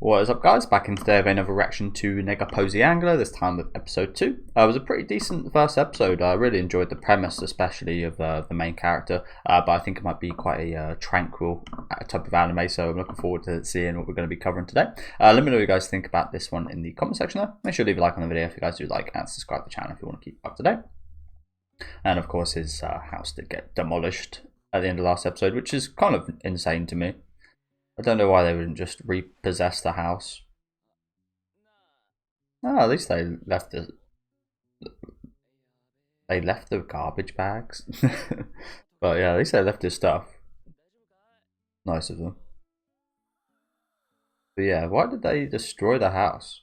What is up, guys? Back in today with another reaction to NegaPosi Angler, this time with episode 2. It was a pretty decent first episode. I really enjoyed the premise, especially of the main character, but I think it might be quite a tranquil type of anime, so I'm looking forward to seeing what we're going to be covering today. Let me know what you guys think about this one in the comment section though. Make sure to leave a like on the video if you guys do like, and subscribe to the channel if you want to keep up to date. And of course his house did get demolished at the end of last episode, which is kind of insane to me. I don't know why they wouldn't just repossess the house. Oh, at least they left the garbage bags. But yeah, at least they left his stuff. Nice of them. But yeah, why did they destroy the house?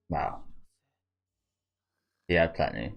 Wow. He had plenty.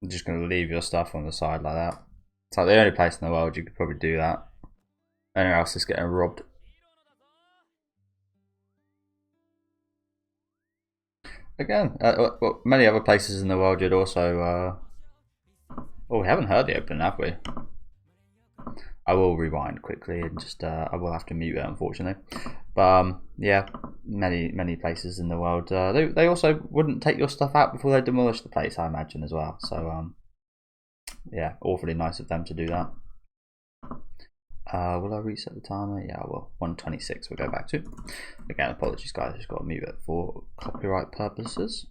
I'm just going to leave your stuff on the side like that. It's like the only place in the world you could probably do that. Anywhere else is getting robbed. Again, well, many other places in the world you'd also... Oh, we haven't heard the opening, have we? I will rewind quickly and just... I will have to mute it, unfortunately. But yeah, many places in the world. They also wouldn't take your stuff out before they demolish the place, I imagine, as well. So yeah, awfully nice of them to do that. Will I reset the timer? Yeah, I will. 1:26 we'll go back to. Again, apologies guys, just got to mute it for copyright purposes.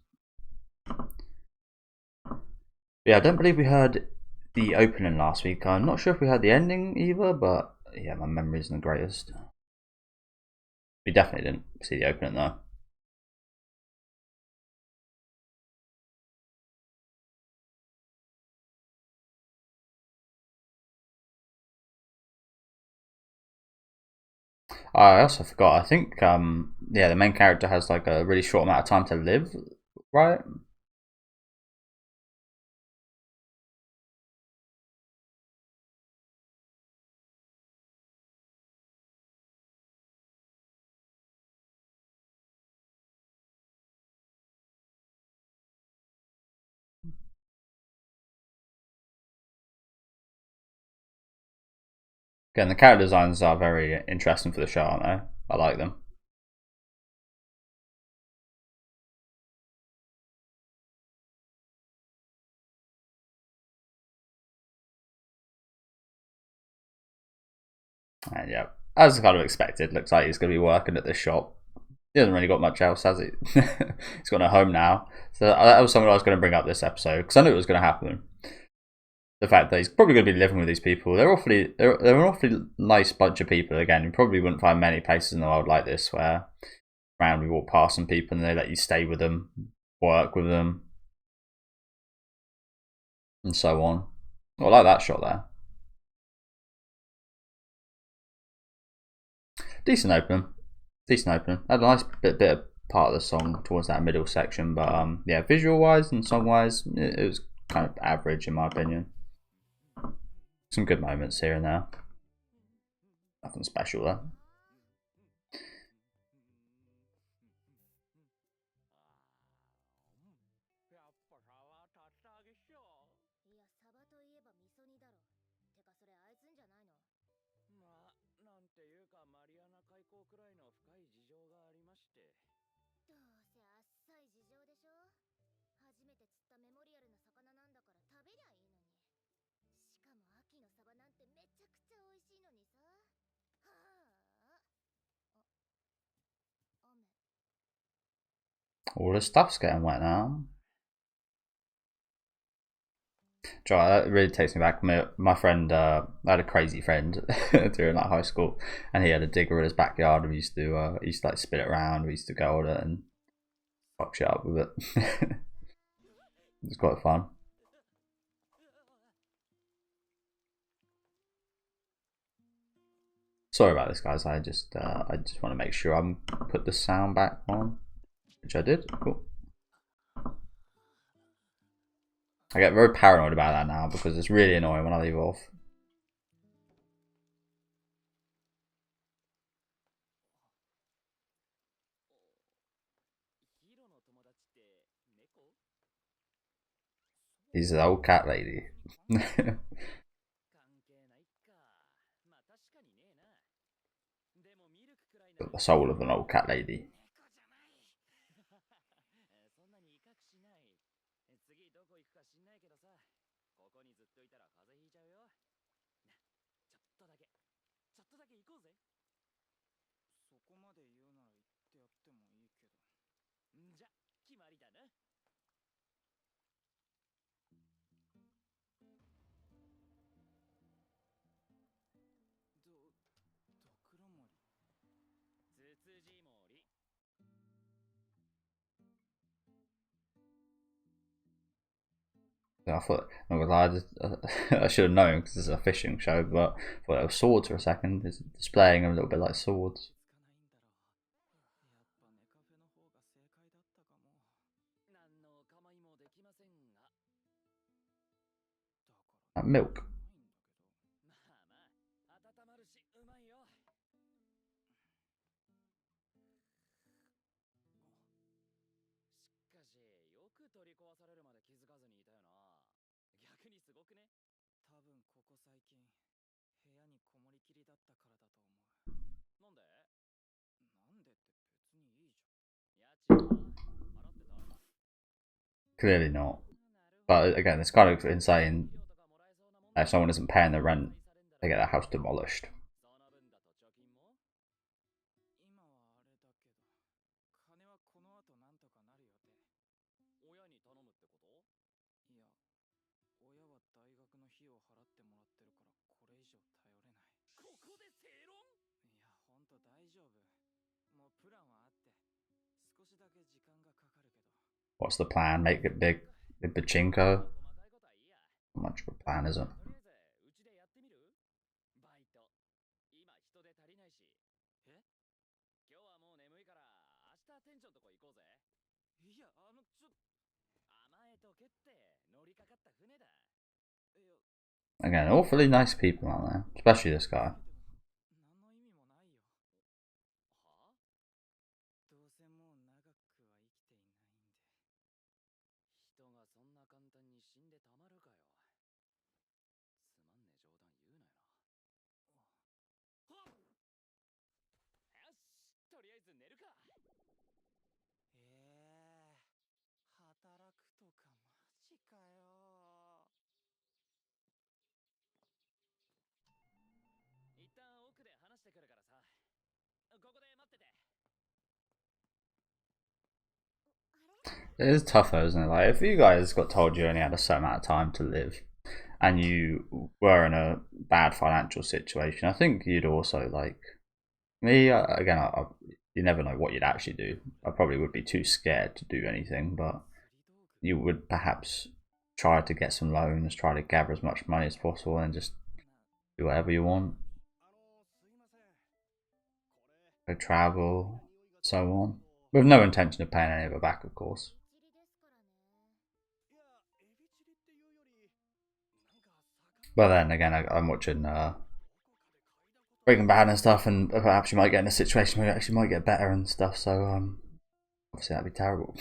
Yeah, I don't believe we heard the opening last week. I'm not sure if we heard the ending either, but yeah, my memory isn't the greatest. We definitely didn't see the opening though. I also forgot, I think yeah, the main character has like a really short amount of time to live, right? Again, the character designs are very interesting for the show, aren't they? I like them. And yeah, as kind of expected, looks like he's going to be working at this shop. He hasn't really got much else, has he? He's got a home now. So that was something I was going to bring up this episode, because I knew it was going to happen. The fact that he's probably going to be living with these people. They're an awfully nice bunch of people. Again, you probably wouldn't find many places in the world like this where around we walk past some people and they let you stay with them, work with them, and so on. I like that shot there. Decent opening. Decent opening. Had a nice bit of part of the song towards that middle section, but yeah, visual wise and song wise, it was kind of average in my opinion. Some good moments here and there. Nothing special though. All the stuff's getting wet now. That really takes me back. My friend, I had a crazy friend during like high school, and he had a digger in his backyard. And we used to like spin it around. We used to go on it and fuck shit up with it. It's quite fun. Sorry about this, guys. I just want to make sure I'm put the sound back on, which I did. Cool. I get very paranoid about that now because it's really annoying when I leave off. He's an old cat lady. Got the soul of an old cat lady. I thought, I should have known because it's a fishing show, but I thought it was swords for a second. It's displaying them a little bit like swords. Like milk. Clearly not. But again, it's kind of insane. If someone isn't paying the rent, they get their house demolished. What's the plan? Make it big, the pachinko? Not much of a plan, is it? Again, awfully nice people out there, especially this guy. It is tough though, isn't it? Like, if you guys got told you only had a certain amount of time to live and you were in a bad financial situation, I think you'd also, like, me, again, you never know what you'd actually do. I probably would be too scared to do anything, but you would perhaps try to get some loans, try to gather as much money as possible, and just do whatever you want. Go travel, so on. With no intention of paying any of it back, of course. But then again, I'm watching Breaking Bad and stuff, and perhaps you might get in a situation where you actually might get better and stuff. So obviously that'd be terrible.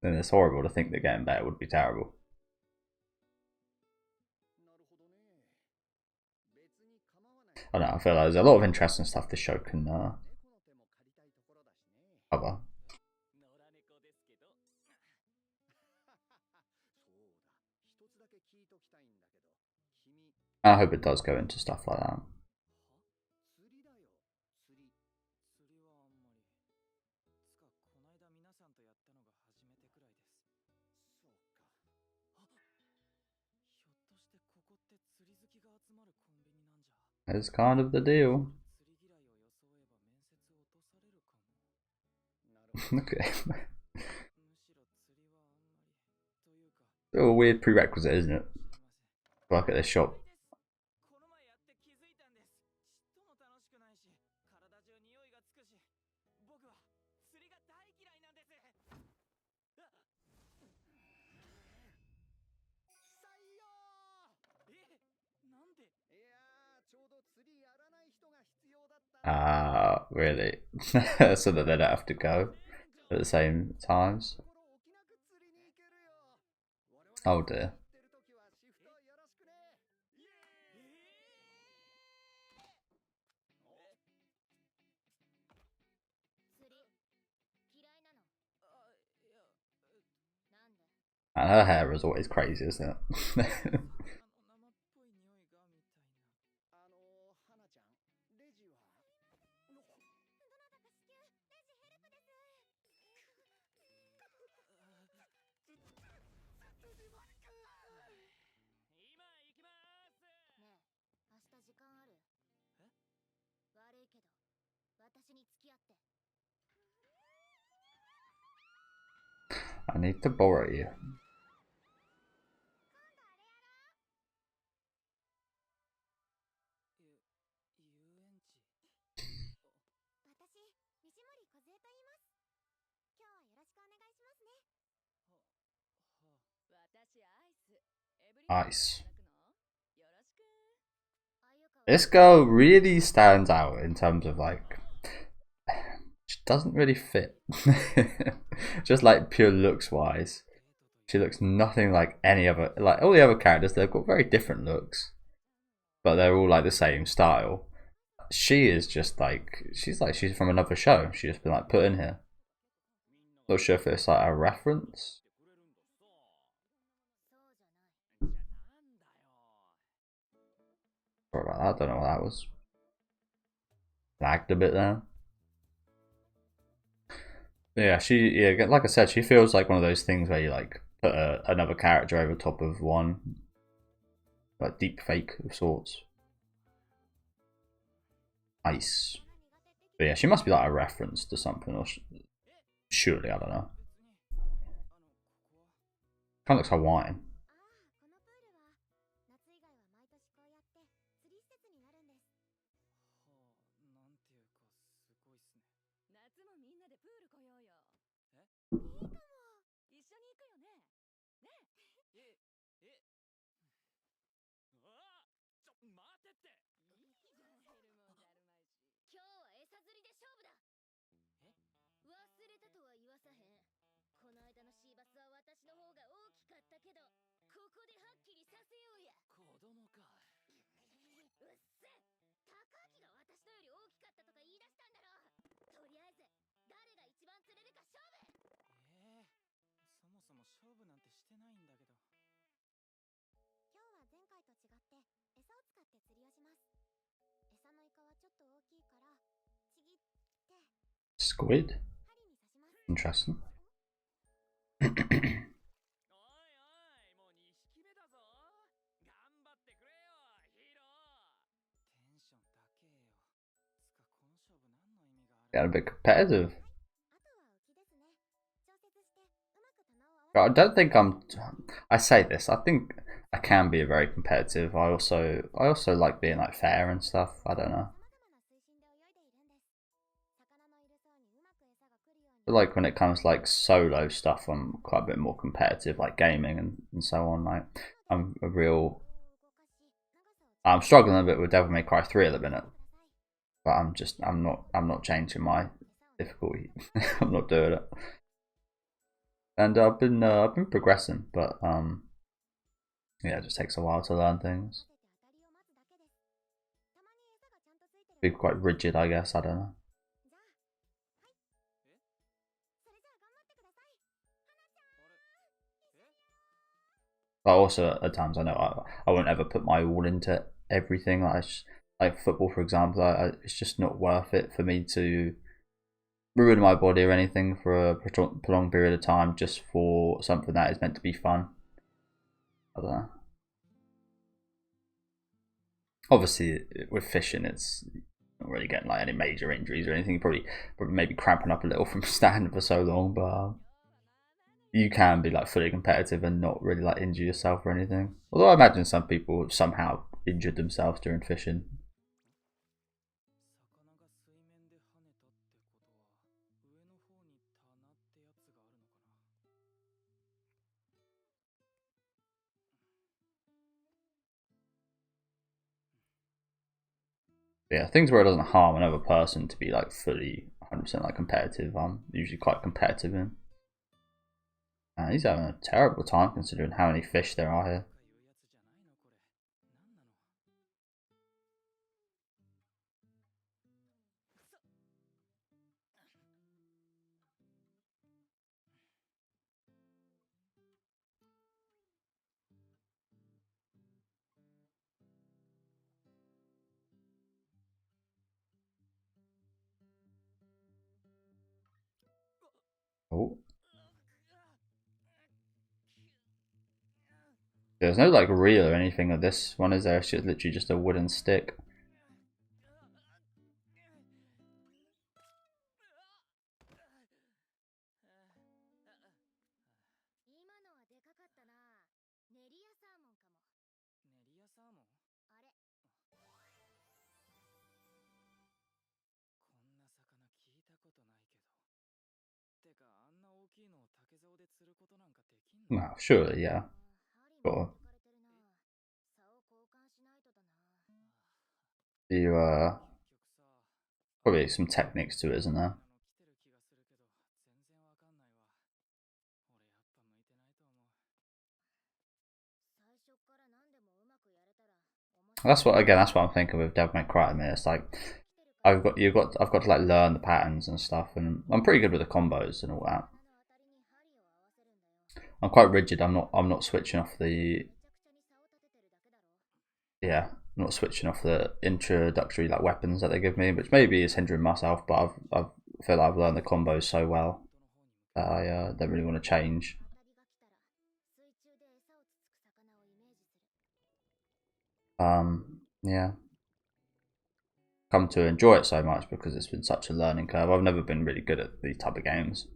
Then it's horrible to think that getting better would be terrible. I don't know. I feel like there's a lot of interesting stuff this show can cover. I hope it does go into stuff like that. It's kind of the deal. Okay. Still a weird prerequisite, isn't it? Work at this shop. Really? So that they don't have to go at the same times? Oh dear. And her hair is always crazy, isn't it? I need to borrow you. Ice. This girl really stands out in terms of like, she doesn't really fit. Just like pure looks wise, she looks nothing like any other, like all the other characters. They've got very different looks, but they're all like the same style. She is just like, she's from another show. She's just been like put in here. Not sure if it's like a reference. Sorry about that, I don't know what that was. Lagged a bit there. Yeah, like I said, she feels like one of those things where you like put another character over top of one, like deep fake of sorts. Ice. But yeah, she must be like a reference to something, or surely, I don't know. Kind of looks Hawaiian. Squid? Interesting. Got a bit competitive. I don't think I say this, I think I can be very competitive. I also like being like fair and stuff. I don't know. But like when it comes to like solo stuff, I'm quite a bit more competitive, like gaming and so on. Like I'm struggling a bit with Devil May Cry 3 at the minute. But I'm not changing my difficulty. I'm not doing it. And I've been progressing, but yeah, it just takes a while to learn things. Be quite rigid, I guess. I don't know. But also at times I know I won't ever put my all into everything. Like football, for example, it's just not worth it for me to ruin my body or anything for a prolonged period of time just for something that is meant to be fun. I don't know. Obviously, with fishing, it's not really getting like any major injuries or anything. Probably maybe cramping up a little from standing for so long, but you can be like fully competitive and not really like injure yourself or anything. Although I imagine some people have somehow injured themselves during fishing. Yeah, things where it doesn't harm another person to be like fully 100% like competitive. I'm usually quite competitive in. He's having a terrible time considering how many fish there are here. Oh. There's no like reel or anything of this one, is there? It's just literally just a wooden stick. Well, surely, yeah. Got you probably some techniques to it, isn't there? That's what I'm thinking with Devil May Cry. I mean, it's like I've got to like learn the patterns and stuff, and I'm pretty good with the combos and all that. I'm quite rigid. I'm not switching off the I'm not switching off the introductory like weapons that they give me, which maybe is hindering myself. But I feel like I've learned the combos so well that I don't really want to change. Yeah, come to enjoy it so much because it's been such a learning curve. I've never been really good at these type of games.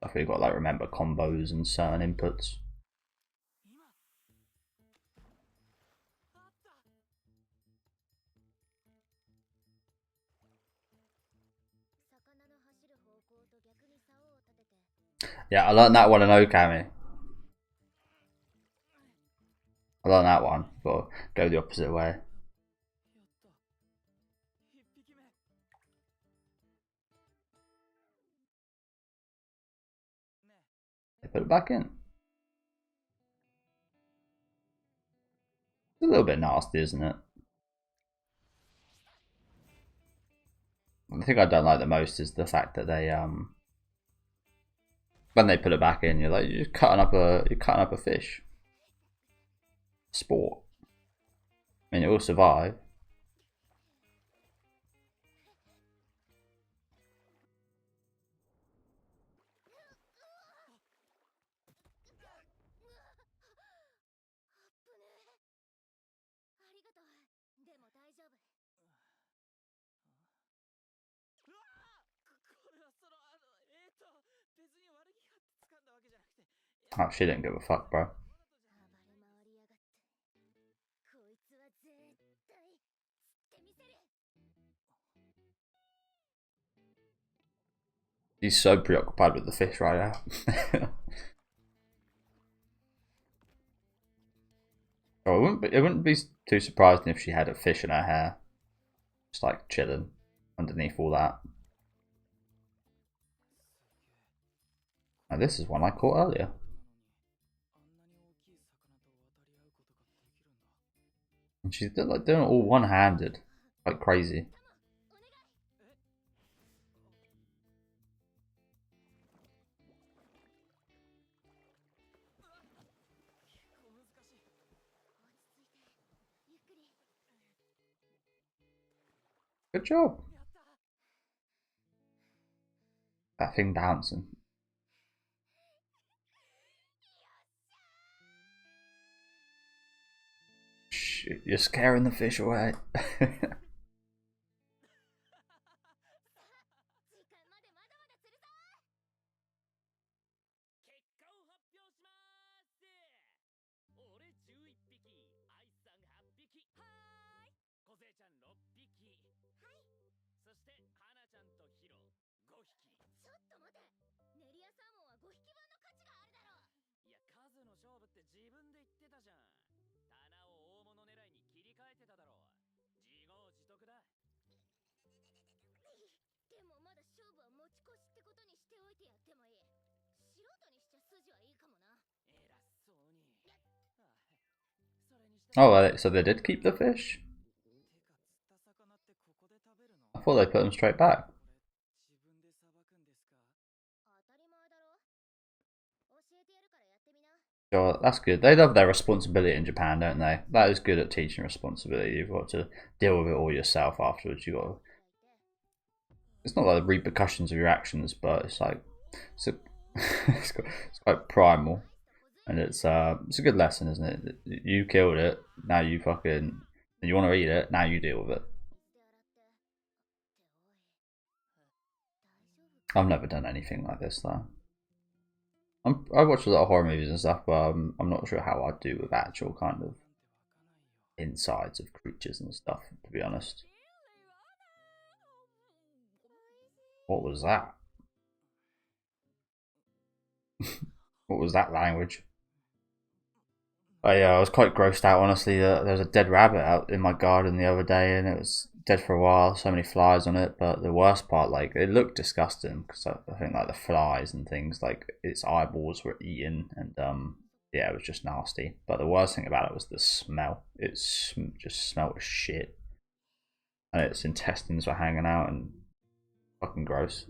I feel you've got to like remember combos and certain inputs. Yeah, I learned that one in Okami. I learned that one, but go the opposite way. They put it back in. It's a little bit nasty, isn't it? The thing I don't like the most is the fact that they when they put it back in, you're cutting up a fish. Sport. I mean, it will survive. Oh, she didn't give a fuck, bro. He's so preoccupied with the fish right now. Oh, it wouldn't be too surprising if she had a fish in her hair, just like chilling underneath all that. Now this is one I caught earlier. And she's like doing it all one-handed, like crazy. Good job. That thing bouncing. Shit, you're scaring the fish away. Oh, so they did keep the fish? I thought they put them straight back. Oh, that's good. They love their responsibility in Japan, don't they? That is good at teaching responsibility. You've got to deal with it all yourself afterwards. You got to... It's not like the repercussions of your actions, but it's like it's quite primal, and it's a good lesson, isn't it? You killed it. Now you fucking... You want to eat it. Now you deal with it. I've never done anything like this though. I watch a lot of horror movies and stuff, but I'm not sure how I'd do with actual kind of insides of creatures and stuff, to be honest. What was that? What was that language? I was quite grossed out, honestly. There was a dead rabbit out in my garden the other day, and it was dead for a while. So many flies on it, but the worst part, like, it looked disgusting because I think like the flies and things, like its eyeballs were eaten, and yeah, it was just nasty. But the worst thing about it was the smell. It just smelled of shit, and its intestines were hanging out, and fucking gross.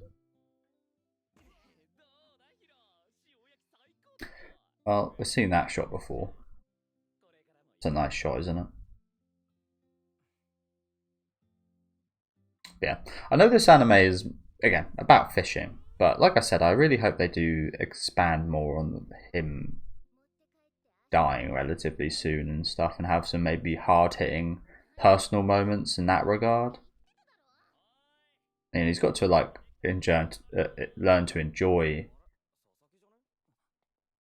Well, we've seen that shot before. It's a nice shot, isn't it? Yeah, I know this anime is, again, about fishing, but like I said, I really hope they do expand more on him dying relatively soon and stuff, and have some maybe hard-hitting personal moments in that regard. And he's got to like learn to enjoy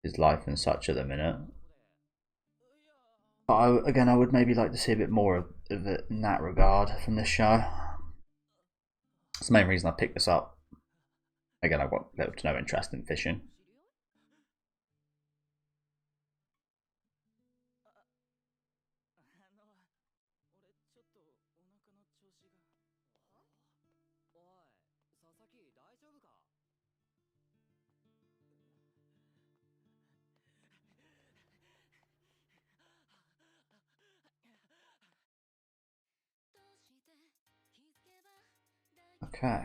his life and such at the minute. But again, I would maybe like to see a bit more of it in that regard from this show. That's the main reason I picked this up. Again, I've got little to no interest in fishing. Okay.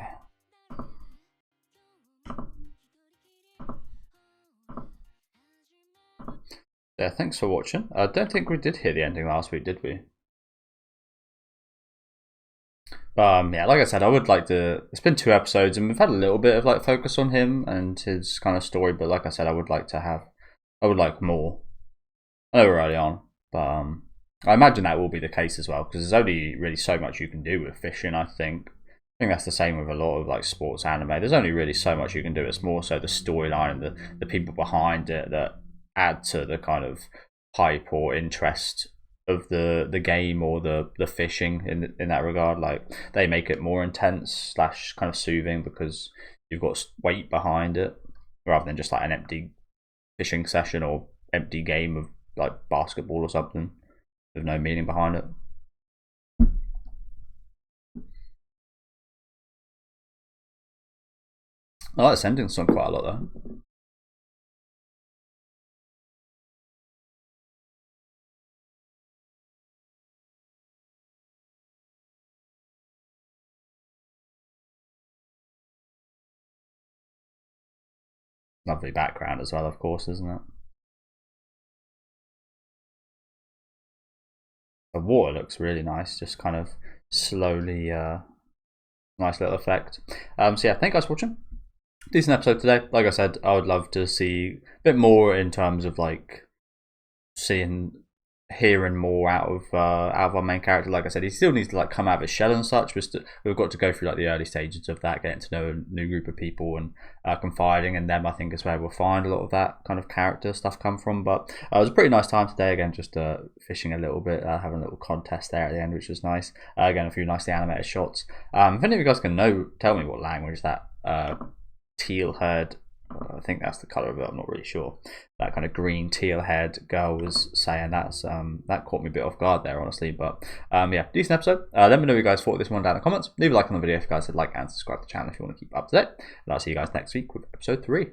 Yeah, thanks for watching. I don't think we did hear the ending last week, did we? Yeah, like I said, I would like to... It's been 2 episodes, and we've had a little bit of like focus on him and his kind of story, but like I said, I would like more. I know we're early on, but I imagine that will be the case as well, because there's only really so much you can do with fishing, I think. I think that's the same with a lot of like sports anime. There's only really so much you can do. It's more so the storyline and the people behind it that add to the kind of hype or interest of the game or the fishing in that regard. Like, they make it more intense / kind of soothing because you've got weight behind it, rather than just like an empty fishing session or empty game of like basketball or something with no meaning behind it. I like this ending song quite a lot though. Lovely background as well, of course, isn't it? The water looks really nice, just kind of slowly, nice little effect. So yeah, thank you guys for watching. Decent episode today. Like I said, I would love to see a bit more in terms of like seeing hearing more out of our main character. Like I said, he still needs to like come out of his shell and such. We've got to go through like the early stages of that, getting to know a new group of people and confiding in them. I think is where we'll find a lot of that kind of character stuff come from. But it was a pretty nice time today. Again, just fishing a little bit, having a little contest there at the end, which was nice. Again, a few nicely animated shots. If any of you guys can tell me what language that teal haired, I think that's the colour of it, I'm not really sure. That kind of green teal haired girl was saying that caught me a bit off guard there, honestly. But yeah, decent episode. Let me know what you guys thought of this one down in the comments. Leave a like on the video if you guys would like, and subscribe to the channel if you want to keep up to date. And I'll see you guys next week with episode 3.